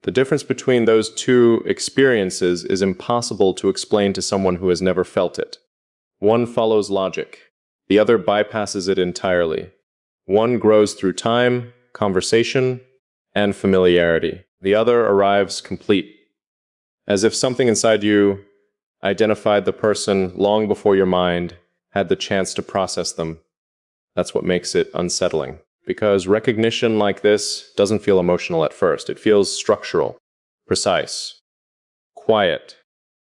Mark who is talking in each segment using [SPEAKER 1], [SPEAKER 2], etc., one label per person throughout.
[SPEAKER 1] The difference between those two experiences is impossible to explain to someone who has never felt it. One follows logic. The other bypasses it entirely. One grows through time, conversation, and familiarity. The other arrives complete, as if something inside you identified the person long before your mind had the chance to process them. That's what makes it unsettling. Because recognition like this doesn't feel emotional at first. It feels structural, precise, quiet,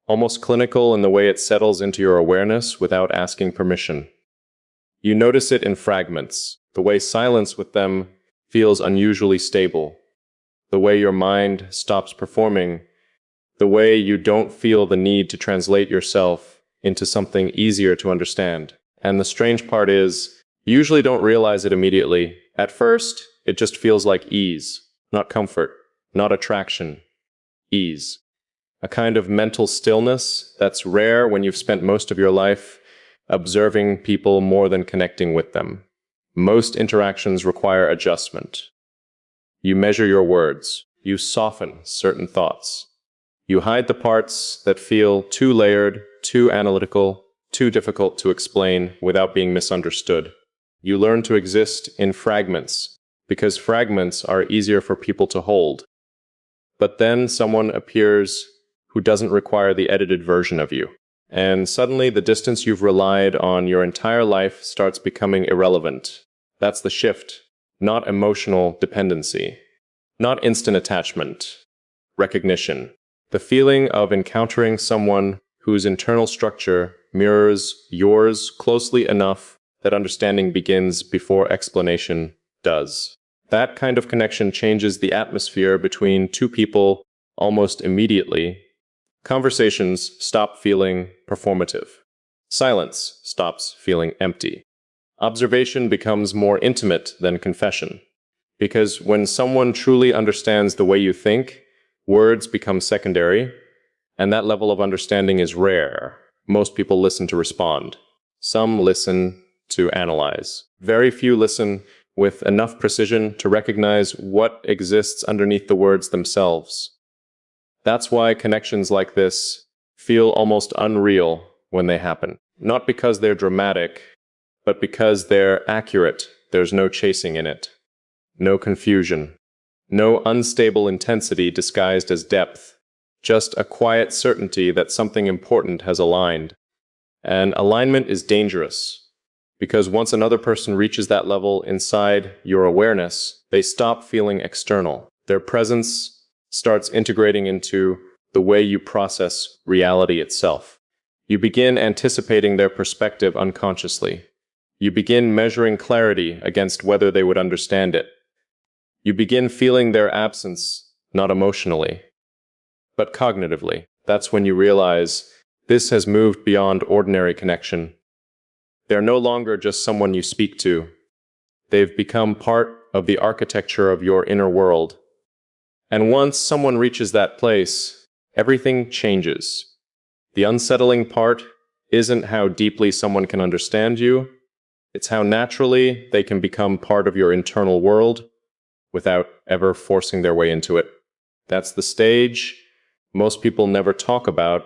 [SPEAKER 1] almost clinical in the way it settles into your awareness without asking permission. You notice it in fragments, the way silence with them feels unusually stable, the way your mind stops performing, the way you don't feel the need to translate yourself into something easier to understand. And the strange part is, you usually don't realize it immediately. At first, it just feels like ease, not comfort, not attraction, ease. A kind of mental stillness that's rare when you've spent most of your life observing people more than connecting with them. Most interactions require adjustment. You measure your words. You soften certain thoughts. You hide the parts that feel too layered, too analytical, too difficult to explain without being misunderstood. You learn to exist in fragments, because fragments are easier for people to hold. But then someone appears who doesn't require the edited version of you. And suddenly the distance you've relied on your entire life starts becoming irrelevant. That's the shift, not emotional dependency, not instant attachment, recognition. The feeling of encountering someone whose internal structure mirrors yours closely enough that understanding begins before explanation does. That kind of connection changes the atmosphere between two people almost immediately. Conversations stop feeling performative. Silence stops feeling empty. Observation becomes more intimate than confession. Because when someone truly understands the way you think, words become secondary, and that level of understanding is rare. Most people listen to respond. Some listen to analyze. Very few listen with enough precision to recognize what exists underneath the words themselves. That's why connections like this feel almost unreal when they happen. Not because they're dramatic, but because they're accurate. There's no chasing in it. No confusion. No unstable intensity disguised as depth. Just a quiet certainty that something important has aligned. And alignment is dangerous. Because once another person reaches that level inside your awareness, they stop feeling external. Their presence starts integrating into the way you process reality itself. You begin anticipating their perspective unconsciously. You begin measuring clarity against whether they would understand it. You begin feeling their absence, not emotionally, but cognitively. That's when you realize this has moved beyond ordinary connection. They're no longer just someone you speak to. They've become part of the architecture of your inner world. And once someone reaches that place, everything changes. The unsettling part isn't how deeply someone can understand you. It's how naturally they can become part of your internal world without ever forcing their way into it. That's the stage most people never talk about,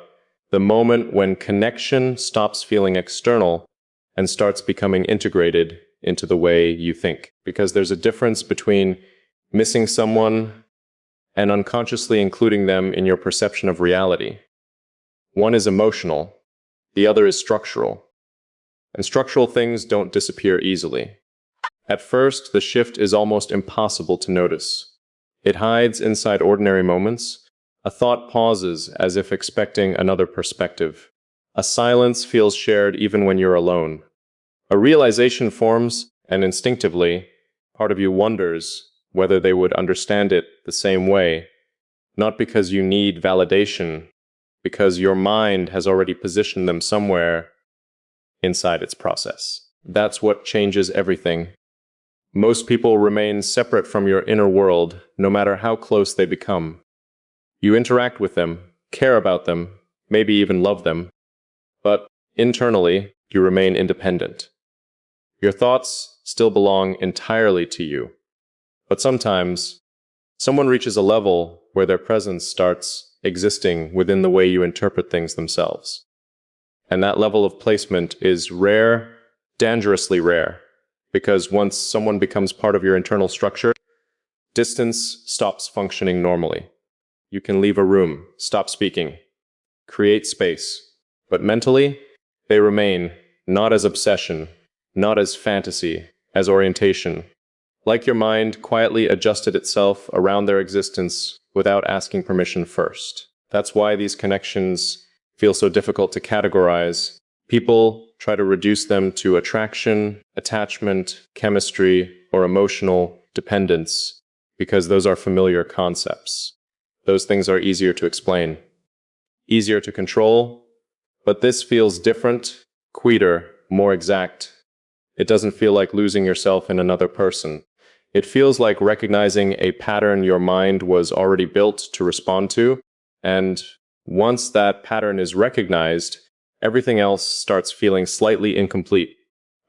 [SPEAKER 1] the moment when connection stops feeling external and starts becoming integrated into the way you think. Because there's a difference between missing someone and unconsciously including them in your perception of reality. One is emotional, the other is structural. And structural things don't disappear easily. At first, the shift is almost impossible to notice. It hides inside ordinary moments. A thought pauses as if expecting another perspective. A silence feels shared even when you're alone. A realization forms, and instinctively, part of you wonders whether they would understand it the same way, not because you need validation, because your mind has already positioned them somewhere inside its process. That's what changes everything. Most people remain separate from your inner world, no matter how close they become. You interact with them, care about them, maybe even love them, but internally, you remain independent. Your thoughts still belong entirely to you. But sometimes, someone reaches a level where their presence starts existing within the way you interpret things themselves. And that level of placement is rare, dangerously rare, because once someone becomes part of your internal structure, distance stops functioning normally. You can leave a room, stop speaking, create space, but mentally, they remain not as obsession, not as fantasy, as orientation. Like your mind quietly adjusted itself around their existence without asking permission first. That's why these connections feel so difficult to categorize. People try to reduce them to attraction, attachment, chemistry, or emotional dependence, because those are familiar concepts. Those things are easier to explain, easier to control, but this feels different, quieter, more exact. It doesn't feel like losing yourself in another person. It feels like recognizing a pattern your mind was already built to respond to, and once that pattern is recognized, everything else starts feeling slightly incomplete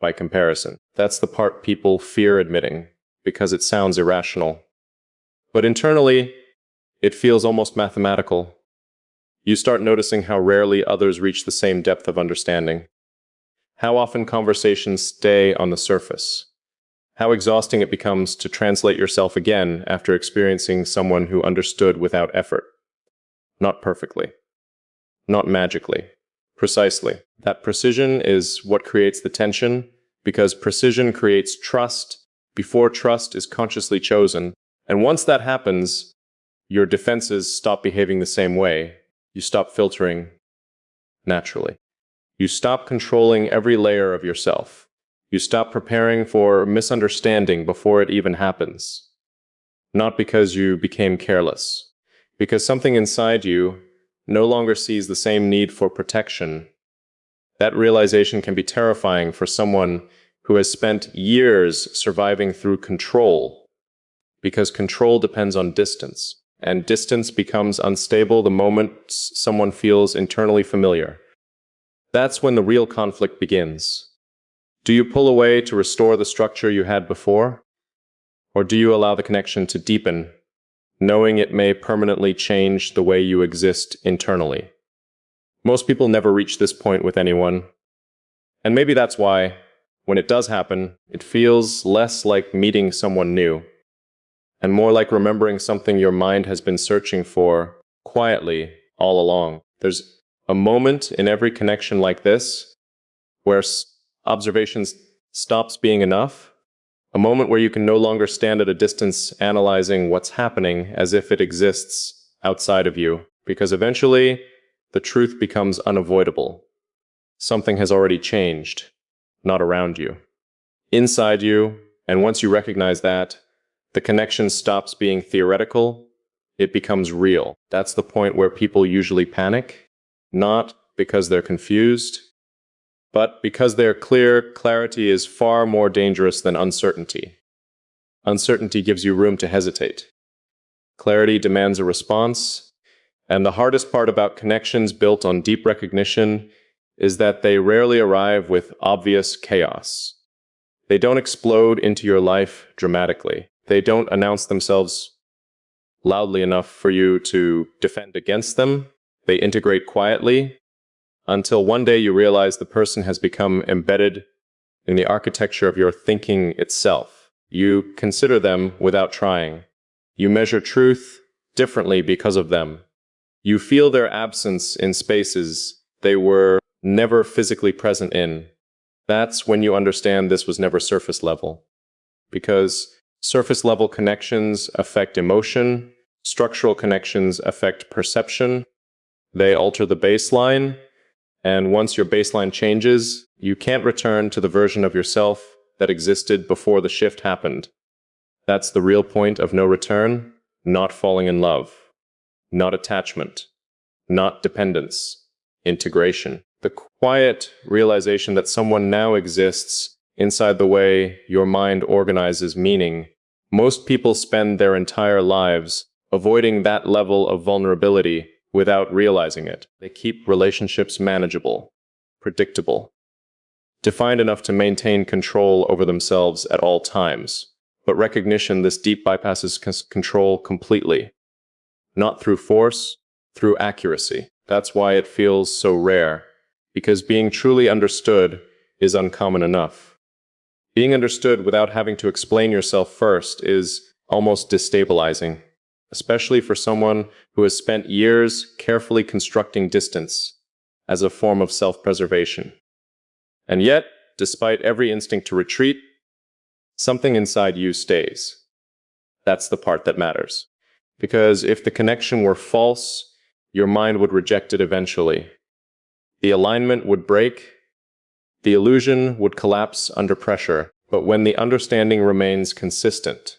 [SPEAKER 1] by comparison. That's the part people fear admitting, because it sounds irrational. But internally, it feels almost mathematical. You start noticing how rarely others reach the same depth of understanding. How often conversations stay on the surface. How exhausting it becomes to translate yourself again after experiencing someone who understood without effort. Not perfectly. Not magically. Precisely. That precision is what creates the tension, because precision creates trust before trust is consciously chosen. And once that happens, your defenses stop behaving the same way. You stop filtering naturally. You stop controlling every layer of yourself. You stop preparing for misunderstanding before it even happens. Not because you became careless, because something inside you no longer sees the same need for protection. That realization can be terrifying for someone who has spent years surviving through control, because control depends on distance, and distance becomes unstable the moment someone feels internally familiar. That's when the real conflict begins. Do you pull away to restore the structure you had before? Or do you allow the connection to deepen, knowing it may permanently change the way you exist internally? Most people never reach this point with anyone. And maybe that's why, when it does happen, it feels less like meeting someone new, and more like remembering something your mind has been searching for quietly all along. There's a moment in every connection like this where observation stops being enough, a moment where you can no longer stand at a distance analyzing what's happening as if it exists outside of you, because eventually the truth becomes unavoidable. Something has already changed, not around you, inside you, and once you recognize that, the connection stops being theoretical, it becomes real. That's the point where people usually panic, not because they're confused, but because they're clear. Clarity is far more dangerous than uncertainty. Uncertainty gives you room to hesitate. Clarity demands a response, and the hardest part about connections built on deep recognition is that they rarely arrive with obvious chaos. They don't explode into your life dramatically. They don't announce themselves loudly enough for you to defend against them. They integrate quietly until one day you realize the person has become embedded in the architecture of your thinking itself. You consider them without trying. You measure truth differently because of them. You feel their absence in spaces they were never physically present in. That's when you understand this was never surface level. Because surface level connections affect emotion, structural connections affect perception, they alter the baseline, and once your baseline changes, you can't return to the version of yourself that existed before the shift happened. That's the real point of no return, not falling in love, not attachment, not dependence, integration. The quiet realization that someone now exists inside the way your mind organizes meaning. Most people spend their entire lives avoiding that level of vulnerability without realizing it. They keep relationships manageable, predictable, defined enough to maintain control over themselves at all times. But recognition, this deep bypasses control completely. Not through force, through accuracy. That's why it feels so rare, because being truly understood is uncommon enough. Being understood without having to explain yourself first is almost destabilizing, especially for someone who has spent years carefully constructing distance as a form of self-preservation. And yet, despite every instinct to retreat, something inside you stays. That's the part that matters. Because if the connection were false, your mind would reject it eventually. The alignment would break, the illusion would collapse under pressure. But when the understanding remains consistent,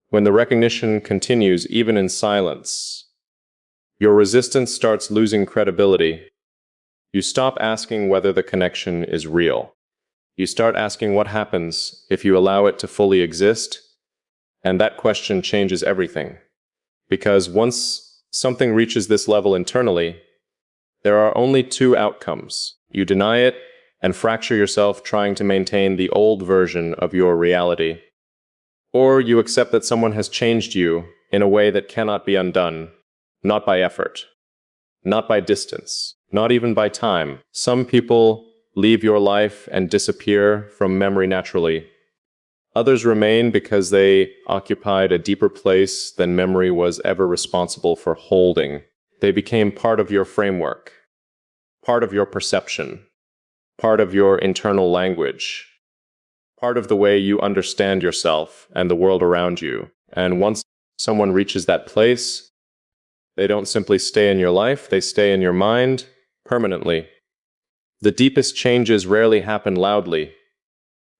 [SPEAKER 1] when the recognition continues even in silence, your resistance starts losing credibility. You stop asking whether the connection is real. You start asking what happens if you allow it to fully exist, and that question changes everything. Because once something reaches this level internally, there are only two outcomes. You deny it and fracture yourself trying to maintain the old version of your reality. Or you accept that someone has changed you in a way that cannot be undone, not by effort, not by distance, not even by time. Some people leave your life and disappear from memory naturally. Others remain because they occupied a deeper place than memory was ever responsible for holding. They became part of your framework, part of your perception, part of your internal language, part of the way you understand yourself and the world around you. And once someone reaches that place, they don't simply stay in your life, they stay in your mind permanently. The deepest changes rarely happen loudly.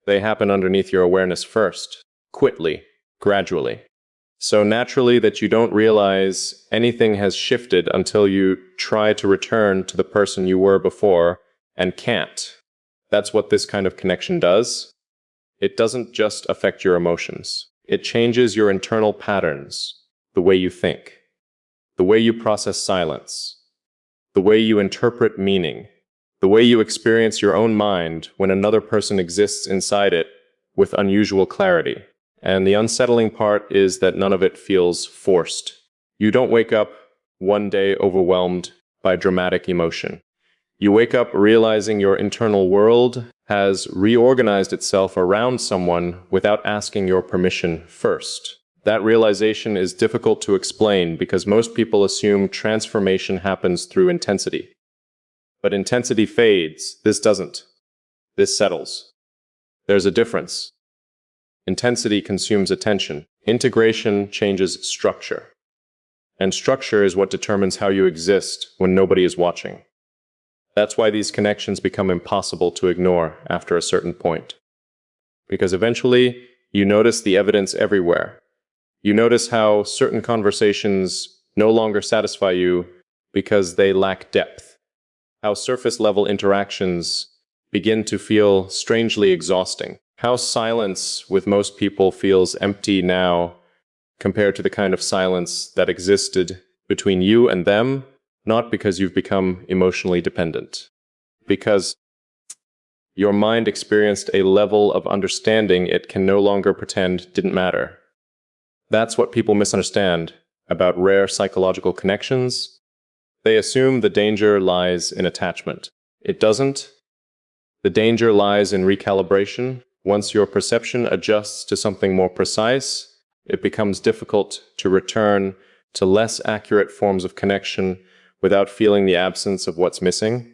[SPEAKER 1] They happen underneath your awareness first, quickly, gradually. So naturally that you don't realize anything has shifted until you try to return to the person you were before and can't. That's what this kind of connection does. It doesn't just affect your emotions. It changes your internal patterns, the way you think, the way you process silence, the way you interpret meaning, the way you experience your own mind when another person exists inside it with unusual clarity. And the unsettling part is that none of it feels forced. You don't wake up one day overwhelmed by dramatic emotion. You wake up realizing your internal world has reorganized itself around someone without asking your permission first. That realization is difficult to explain because most people assume transformation happens through intensity. But intensity fades. This doesn't. This settles. There's a difference. Intensity consumes attention. Integration changes structure. And structure is what determines how you exist when nobody is watching. That's why these connections become impossible to ignore after a certain point. Because eventually, you notice the evidence everywhere. You notice how certain conversations no longer satisfy you because they lack depth. How surface-level interactions begin to feel strangely exhausting. How silence with most people feels empty now compared to the kind of silence that existed between you and them, not because you've become emotionally dependent, because your mind experienced a level of understanding it can no longer pretend didn't matter. That's what people misunderstand about rare psychological connections. They assume the danger lies in attachment. It doesn't. The danger lies in recalibration. Once your perception adjusts to something more precise, it becomes difficult to return to less accurate forms of connection without feeling the absence of what's missing.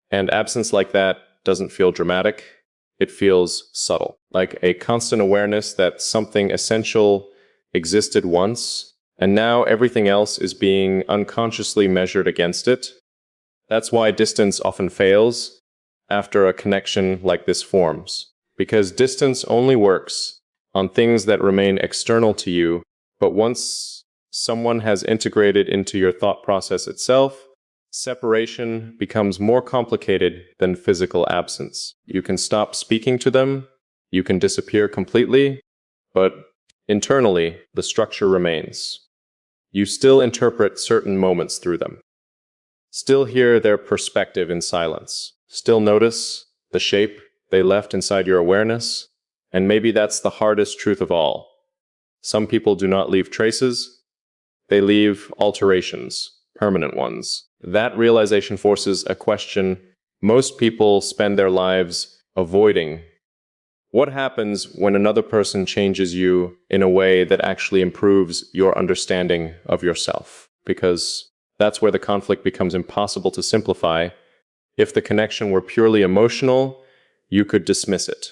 [SPEAKER 1] And absence like that doesn't feel dramatic. It feels subtle, like a constant awareness that something essential existed once, and now everything else is being unconsciously measured against it. That's why distance often fails after a connection like this forms. Because distance only works on things that remain external to you, but once someone has integrated into your thought process itself, separation becomes more complicated than physical absence. You can stop speaking to them, you can disappear completely, but internally, the structure remains. You still interpret certain moments through them, still hear their perspective in silence, still notice the shape they left inside your awareness, and maybe that's the hardest truth of all. Some people do not leave traces, They leave alterations, permanent ones. That realization forces a question most people spend their lives avoiding. What happens when another person changes you in a way that actually improves your understanding of yourself? Because that's where the conflict becomes impossible to simplify. If the connection were purely emotional, you could dismiss it.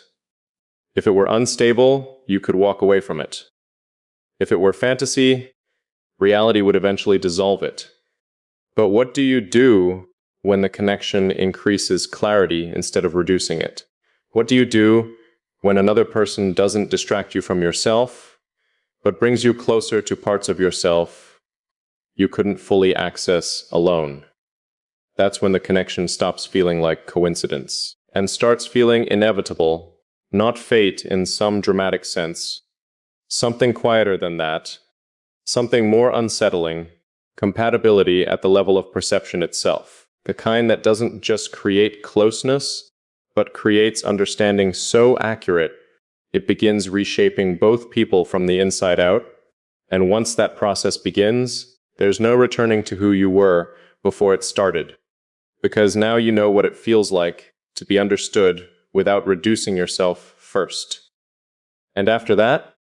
[SPEAKER 1] If it were unstable, you could walk away from it. If it were fantasy, reality would eventually dissolve it. But what do you do when the connection increases clarity instead of reducing it? What do you do when another person doesn't distract you from yourself, but brings you closer to parts of yourself you couldn't fully access alone? That's when the connection stops feeling like coincidence and starts feeling inevitable, not fate in some dramatic sense. Something quieter than that, something more unsettling, compatibility at the level of perception itself. The kind that doesn't just create closeness, but creates understanding so accurate it begins reshaping both people from the inside out. And once that process begins, there's no returning to who you were before it started, because now you know what it feels like to be understood without reducing yourself first. And after that,